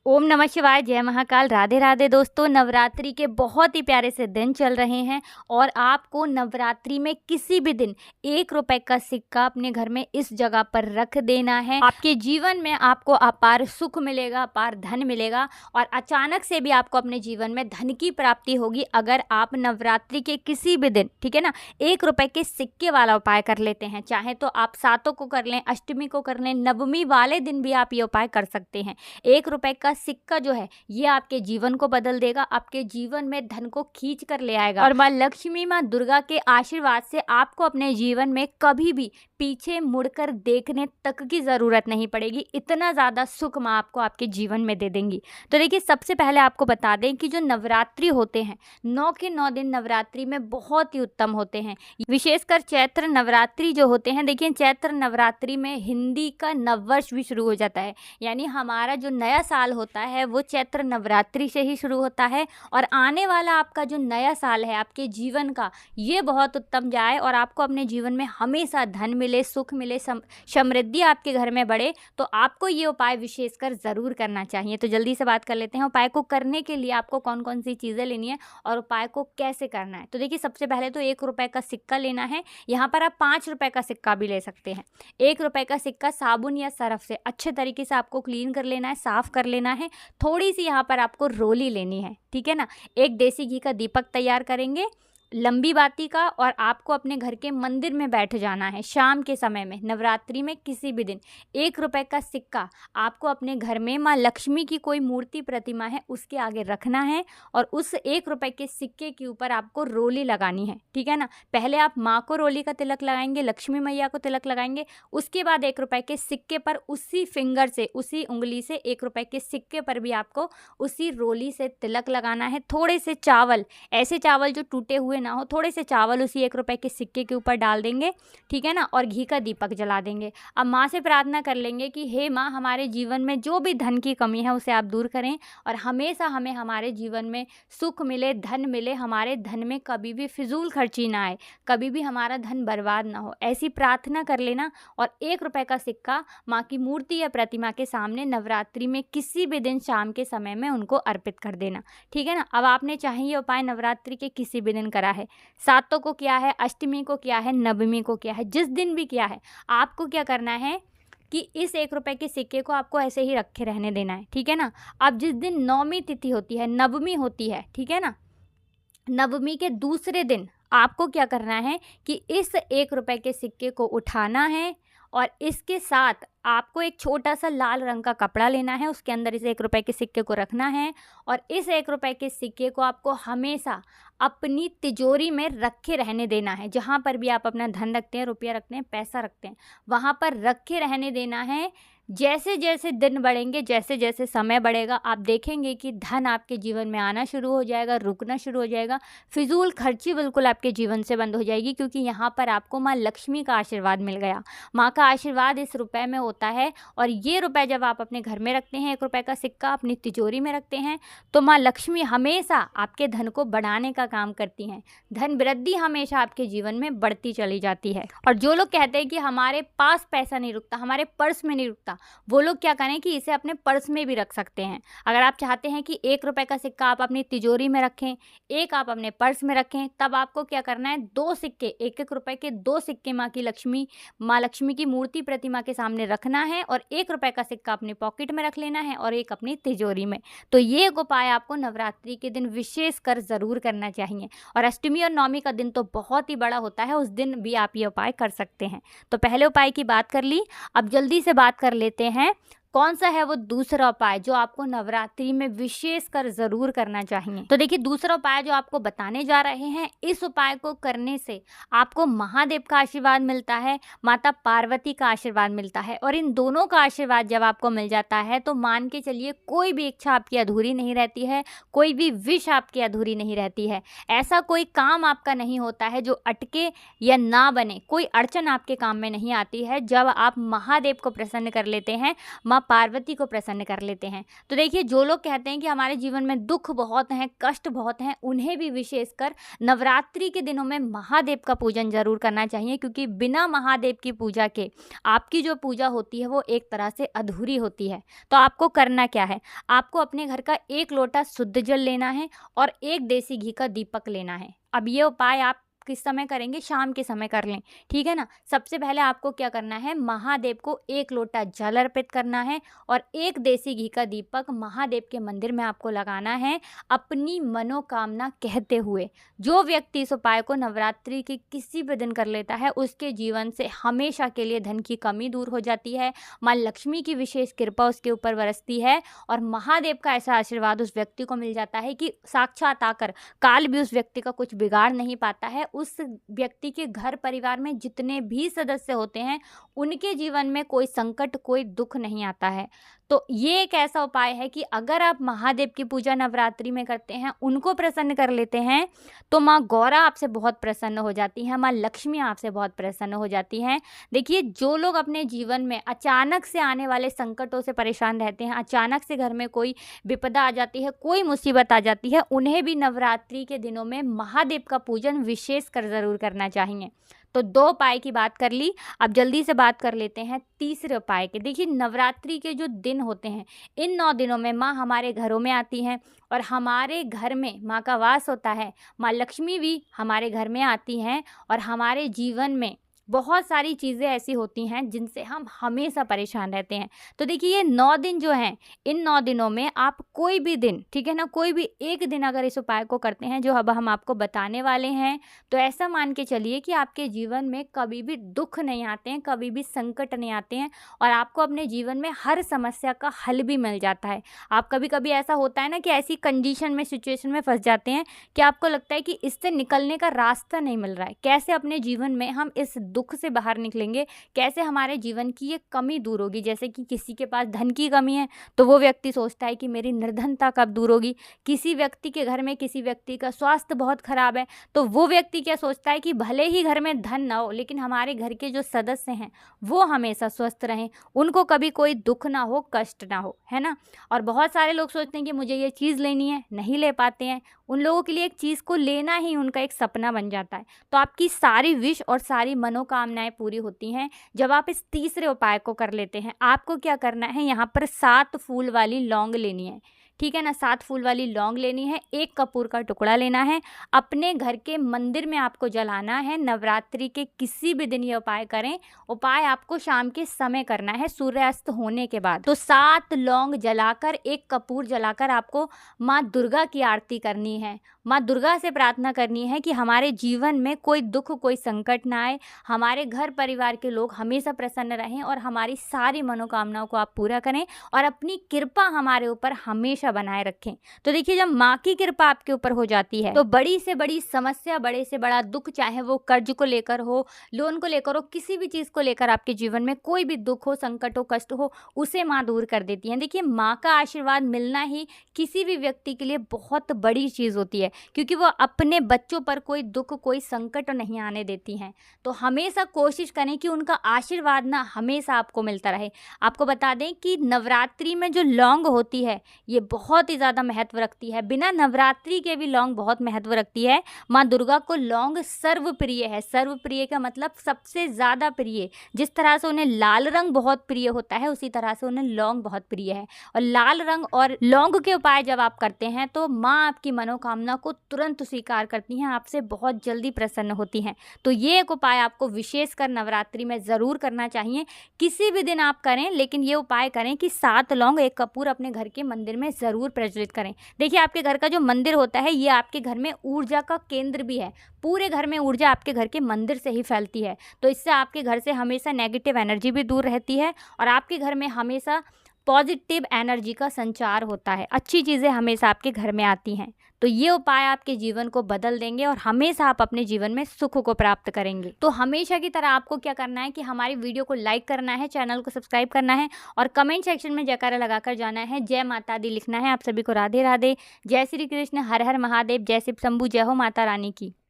ओम नमः शिवाय, जय महाकाल, राधे राधे दोस्तों। नवरात्रि के बहुत ही प्यारे से दिन चल रहे हैं और आपको नवरात्रि में किसी भी दिन 1 रुपए का सिक्का अपने घर में इस जगह पर रख देना है। आपके जीवन में आपको अपार सुख मिलेगा, अपार धन मिलेगा और अचानक से भी आपको अपने जीवन में धन की प्राप्ति होगी अगर आप नवरात्रि के किसी भी दिन, ठीक है ना, 1 रुपए के सिक्के वाला उपाय कर लेते हैं। चाहे तो आप सातों को कर लें, अष्टमी को कर लें, नवमी वाले दिन भी आप ये उपाय कर सकते हैं। 1 रुपए का सिक्का जो है ये आपके जीवन को बदल देगा, आपके जीवन में धन को खींच कर ले आएगा और माँ लक्ष्मी, माँ दुर्गा के आशीर्वाद से आपको अपने जीवन में कभी भी पीछे मुड़कर देखने तक की ज़रूरत नहीं पड़ेगी। इतना ज़्यादा सुख माँ आपको आपके जीवन में दे देंगी। तो देखिए, सबसे पहले आपको बता दें कि जो नवरात्रि होते हैं 9 के 9 दिन नवरात्रि में बहुत ही उत्तम होते हैं। विशेषकर चैत्र नवरात्रि जो होते हैं, देखिए चैत्र नवरात्रि में हिंदी का नववर्ष भी शुरू हो जाता है, यानी हमारा जो नया साल होता है वो चैत्र नवरात्रि से ही शुरू होता है और आने वाला आपका जो नया साल है आपके जीवन का, ये बहुत उत्तम जाए और आपको अपने जीवन में हमेशा धन मिले, सुख मिले, समृद्धि आपके घर में बढ़े। तो आपको ये उपाय विशेषकर ज़रूर करना चाहिए। तो जल्दी से बात कर लेते हैं उपाय को करने के लिए आपको कौन कौन सी चीज़ें लेनी है और उपाय को कैसे करना है। तो देखिए, सबसे पहले तो 1 रुपए का सिक्का लेना है। यहाँ पर आप 5 रुपए का सिक्का भी ले सकते हैं। 1 रुपए का सिक्का साबुन या सरफ से अच्छे तरीके से आपको क्लीन कर लेना है, साफ़ कर लेना है। थोड़ी सी यहाँ पर आपको रोली लेनी है, ठीक है ना। एक देसी घी का दीपक तैयार करेंगे, लंबी बाती का, और आपको अपने घर के मंदिर में बैठ जाना है शाम के समय में, नवरात्रि में किसी भी दिन। 1 रुपए का सिक्का आपको अपने घर में माँ लक्ष्मी की कोई मूर्ति प्रतिमा है उसके आगे रखना है और उस 1 रुपए के सिक्के के ऊपर आपको रोली लगानी है, ठीक है ना। पहले आप माँ को रोली का तिलक लगाएंगे, लक्ष्मी मैया को तिलक लगाएंगे, उसके बाद 1 रुपए के सिक्के पर उसी फिंगर से, उसी उंगली से 1 रुपए के सिक्के पर भी आपको उसी रोली से तिलक लगाना है। थोड़े से चावल, ऐसे चावल जो टूटे हुए ना हो, थोड़े से चावल उसी 1 रुपए के सिक्के के ऊपर डाल देंगे, ठीक है ना, और घी का दीपक जला देंगे। अब माँ से प्रार्थना कर लेंगे कि हे माँ, हमारे जीवन में जो भी धन की कमी है उसे आप दूर करें और हमेशा हमें हमारे जीवन में सुख मिले, धन मिले, हमारे धन में कभी भी फिजूल खर्ची ना आए, कभी भी हमारा धन बर्बाद ना हो, ऐसी प्रार्थना कर लेना। और 1 रुपए का सिक्का माँ की मूर्ति या प्रतिमा के सामने नवरात्रि में किसी भी दिन शाम के समय में उनको अर्पित कर देना, ठीक है ना। अब आपने चाहे ये उपाय नवरात्रि के किसी भी दिन करा है, सातों को किया है, अष्टमी को किया है, नवमी को किया है, जिस दिन भी किया है, आपको क्या करना है कि इस 1 रुपए के सिक्के को आपको ऐसे ही रखे रहने देना है, ठीक है ना। अब जिस दिन नवमी तिथि होती है, नवमी होती है, ठीक है ना, नवमी के दूसरे दिन आपको क्या करना है कि इस 1 रुपए के सिक्के को उठाना है और इसके साथ आपको एक छोटा सा लाल रंग का कपड़ा लेना है, उसके अंदर इस 1 रुपए के सिक्के को रखना है और इस 1 रुपए के सिक्के को आपको हमेशा अपनी तिजोरी में रखे रहने देना है। जहाँ पर भी आप अपना धन रखते हैं, रुपया रखते हैं, पैसा रखते हैं, वहाँ पर रखे रहने देना है। जैसे जैसे दिन बढ़ेंगे, जैसे जैसे समय बढ़ेगा, आप देखेंगे कि धन आपके जीवन में आना शुरू हो जाएगा, रुकना शुरू हो जाएगा, फिजूल खर्ची बिल्कुल आपके जीवन से बंद हो जाएगी, क्योंकि यहाँ पर आपको माँ लक्ष्मी का आशीर्वाद मिल गया। माँ का आशीर्वाद इस रुपए में होता है और ये रुपए जब आप अपने घर में रखते हैं, 1 रुपए का सिक्का अपनी तिजोरी में रखते हैं, तो माँ लक्ष्मी हमेशा आपके धन को बढ़ाने का काम करती हैं। धन वृद्धि हमेशा आपके जीवन में बढ़ती चली जाती है। और जो लोग कहते हैं कि हमारे पास पैसा नहीं रुकता, हमारे पर्स में नहीं रुकता, वो लोग क्या करें कि इसे अपने पर्स में भी रख सकते हैं। अगर आप चाहते हैं कि 1 रुपए का सिक्का आप अपनी तिजोरी में रखें, एक आप अपने पर्स में रखें, तब आपको क्या करना है, 2 सिक्के, 1-1 रुपए के 2 सिक्के माँ लक्ष्मी की मूर्ति प्रतिमा के सामने रखना है और 1 रुपए का सिक्का अपने पॉकेट में रख लेना है और एक अपनी तिजोरी में। तो ये एक उपाय आपको नवरात्रि के दिन विशेष कर ज़रूर करना चाहिए। और अष्टमी और नवमी का दिन तो बहुत ही बड़ा होता है, उस दिन भी आप ये उपाय कर सकते हैं। तो पहले उपाय की बात कर ली, अब जल्दी से बात कर लेते हैं कौन सा है वो दूसरा उपाय जो आपको नवरात्रि में विशेष कर ज़रूर करना चाहिए। तो देखिए, दूसरा उपाय जो आपको बताने जा रहे हैं, इस उपाय को करने से आपको महादेव का आशीर्वाद मिलता है, माता पार्वती का आशीर्वाद मिलता है, और इन दोनों का आशीर्वाद जब आपको मिल जाता है तो मान के चलिए कोई भी इच्छा आपकी अधूरी नहीं रहती है, कोई भी विश आपकी अधूरी नहीं रहती है। ऐसा कोई काम आपका नहीं होता है जो अटके या ना बने, कोई अड़चन आपके काम में नहीं आती है। जब आप महादेव को प्रसन्न कर लेते हैं, माँ माँ पार्वती को प्रसन्न कर लेते हैं। तो देखिए, जो लोग कहते हैं कि हमारे जीवन में दुख बहुत हैं, कष्ट बहुत हैं, उन्हें भी विशेषकर नवरात्रि के दिनों में महादेव का पूजन ज़रूर करना चाहिए, क्योंकि बिना महादेव की पूजा के आपकी जो पूजा होती है वो एक तरह से अधूरी होती है। तो आपको करना क्या है, आपको अपने घर का 1 लोटा शुद्ध जल लेना है और 1 देसी घी का दीपक लेना है। अब ये उपाय आप किस समय करेंगे, शाम के समय कर लें, ठीक है ना। सबसे पहले आपको क्या करना है, महादेव को 1 लोटा जल अर्पित करना है और 1 देसी घी का दीपक महादेव के मंदिर में आपको लगाना है, अपनी मनोकामना कहते हुए। जो व्यक्ति इस उपाय को नवरात्रि के किसी भी दिन कर लेता है, उसके जीवन से हमेशा के लिए धन की कमी दूर हो जाती है, माँ लक्ष्मी की विशेष कृपा उसके ऊपर बरसती है और महादेव का ऐसा आशीर्वाद उस व्यक्ति को मिल जाता है कि साक्षात आकर काल भी उस व्यक्ति का कुछ बिगाड़ नहीं पाता है। उस व्यक्ति के घर परिवार में जितने भी सदस्य होते हैं, उनके जीवन में कोई संकट, कोई दुख नहीं आता है। तो ये एक ऐसा उपाय है कि अगर आप महादेव की पूजा नवरात्रि में करते हैं, उनको प्रसन्न कर लेते हैं, तो माँ गौरा आपसे बहुत प्रसन्न हो जाती हैं, माँ लक्ष्मी आपसे बहुत प्रसन्न हो जाती हैं। देखिए, जो लोग अपने जीवन में अचानक से आने वाले संकटों से परेशान रहते हैं, अचानक से घर में कोई विपदा आ जाती है, कोई मुसीबत आ जाती है, उन्हें भी नवरात्रि के दिनों में महादेव का पूजन विशेष कर ज़रूर करना चाहिए। तो 2 उपाय की बात कर ली, अब जल्दी से बात कर लेते हैं तीसरे उपाय के। देखिए, नवरात्रि के जो दिन होते हैं, इन 9 दिनों में माँ हमारे घरों में आती हैं और हमारे घर में माँ का वास होता है। माँ लक्ष्मी भी हमारे घर में आती हैं और हमारे जीवन में बहुत सारी चीज़ें ऐसी होती हैं जिनसे हम हमेशा परेशान रहते हैं। तो देखिए, ये 9 दिन जो हैं, इन 9 दिनों में आप कोई भी दिन, ठीक है ना, कोई भी एक दिन अगर इस उपाय को करते हैं जो अब हम आपको बताने वाले हैं, तो ऐसा मान के चलिए कि आपके जीवन में कभी भी दुख नहीं आते हैं, कभी भी संकट नहीं आते हैं और आपको अपने जीवन में हर समस्या का हल भी मिल जाता है। आप कभी-कभी ऐसा होता है ना कि ऐसी कंडीशन में, सिचुएशन में फँस जाते हैं कि आपको लगता है कि इससे निकलने का रास्ता नहीं मिल रहा है। कैसे अपने जीवन में हम इस दुख से बाहर निकलेंगे, कैसे हमारे जीवन की ये कमी दूर होगी। जैसे कि किसी के पास धन की कमी है, तो वो व्यक्ति सोचता है कि मेरी निर्धनता कब दूर होगी। किसी व्यक्ति के घर में किसी व्यक्ति का स्वास्थ्य बहुत खराब है, तो वो व्यक्ति क्या सोचता है कि भले ही घर में धन ना हो, लेकिन हमारे घर के जो सदस्य हैं वो हमेशा स्वस्थ रहें, उनको कभी कोई दुख ना हो, कष्ट ना हो, है ना। और बहुत सारे लोग सोचते हैं कि मुझे ये चीज़ लेनी है, नहीं ले पाते हैं। उन लोगों के लिए एक चीज़ को लेना ही उनका एक सपना बन जाता है। तो आपकी सारी विश और सारी मनोकामनाएं पूरी होती हैं जब आप इस तीसरे उपाय को कर लेते हैं। आपको क्या करना है, यहाँ पर 7 फूल वाली लौंग लेनी है, ठीक है ना। 7 फूल वाली लौंग लेनी है, 1 कपूर का टुकड़ा लेना है, अपने घर के मंदिर में आपको जलाना है। नवरात्रि के किसी भी दिन ये उपाय करें, उपाय आपको शाम के समय करना है, सूर्यास्त होने के बाद। तो 7 लौंग जलाकर, 1 कपूर जलाकर आपको माँ दुर्गा की आरती करनी है। माँ दुर्गा से प्रार्थना करनी है कि हमारे जीवन में कोई दुख, कोई संकट ना आए, हमारे घर परिवार के लोग हमेशा प्रसन्न रहें और हमारी सारी मनोकामनाओं को आप पूरा करें और अपनी कृपा हमारे ऊपर हमेशा बनाए रखें। तो देखिए, जब माँ की कृपा आपके ऊपर हो जाती है, तो बड़ी से बड़ी समस्या, बड़े से बड़ा दुख, चाहे वो कर्ज को लेकर हो, लोन को लेकर हो, किसी भी चीज़ को लेकर आपके जीवन में कोई भी दुख हो, संकट हो, कष्ट हो, उसे माँ दूर कर देती हैं। देखिए, माँ का आशीर्वाद मिलना ही किसी भी व्यक्ति के लिए बहुत बड़ी चीज़ होती है, क्योंकि वो अपने बच्चों पर कोई दुख, कोई संकट नहीं आने देती हैं। तो हमेशा कोशिश करें कि उनका आशीर्वाद ना हमेशा आपको मिलता रहे। आपको बता दें कि नवरात्रि में जो लौंग होती है, ये बहुत ही ज़्यादा महत्व रखती है। बिना नवरात्रि के भी लौंग बहुत महत्व रखती है। माँ दुर्गा को लौंग सर्वप्रिय है। सर्वप्रिय का मतलब सबसे ज़्यादा प्रिय। जिस तरह से उन्हें लाल रंग बहुत प्रिय होता है, उसी तरह से उन्हें लौंग बहुत प्रिय है। और लाल रंग और लौंग के उपाय जब आप करते हैं, तो माँ आपकी मनोकामना को तुरंत स्वीकार करती हैं, आपसे बहुत जल्दी प्रसन्न होती हैं। तो ये एक उपाय आपको विशेषकर नवरात्रि में ज़रूर करना चाहिए। किसी भी दिन आप करें, लेकिन ये उपाय करें कि 7 लौंग, 1 कपूर अपने घर के मंदिर में ज़रूर प्रज्वलित करें। देखिए, आपके घर का जो मंदिर होता है, ये आपके घर में ऊर्जा का केंद्र भी है। पूरे घर में ऊर्जा आपके घर के मंदिर से ही फैलती है। तो इससे आपके घर से हमेशा नेगेटिव एनर्जी भी दूर रहती है और आपके घर में हमेशा पॉजिटिव एनर्जी का संचार होता है। अच्छी चीज़ें हमेशा आपके घर में आती हैं। तो ये उपाय आपके जीवन को बदल देंगे और हमेशा आप अपने जीवन में सुख को प्राप्त करेंगे। तो हमेशा की तरह आपको क्या करना है कि हमारी वीडियो को लाइक करना है, चैनल को सब्सक्राइब करना है और कमेंट सेक्शन में जयकारा लगाकर जाना है, जय माता दी लिखना है। आप सभी को राधे राधे, जय श्री कृष्ण, हर हर महादेव, जय शिव शंभू, जय हो माता रानी की।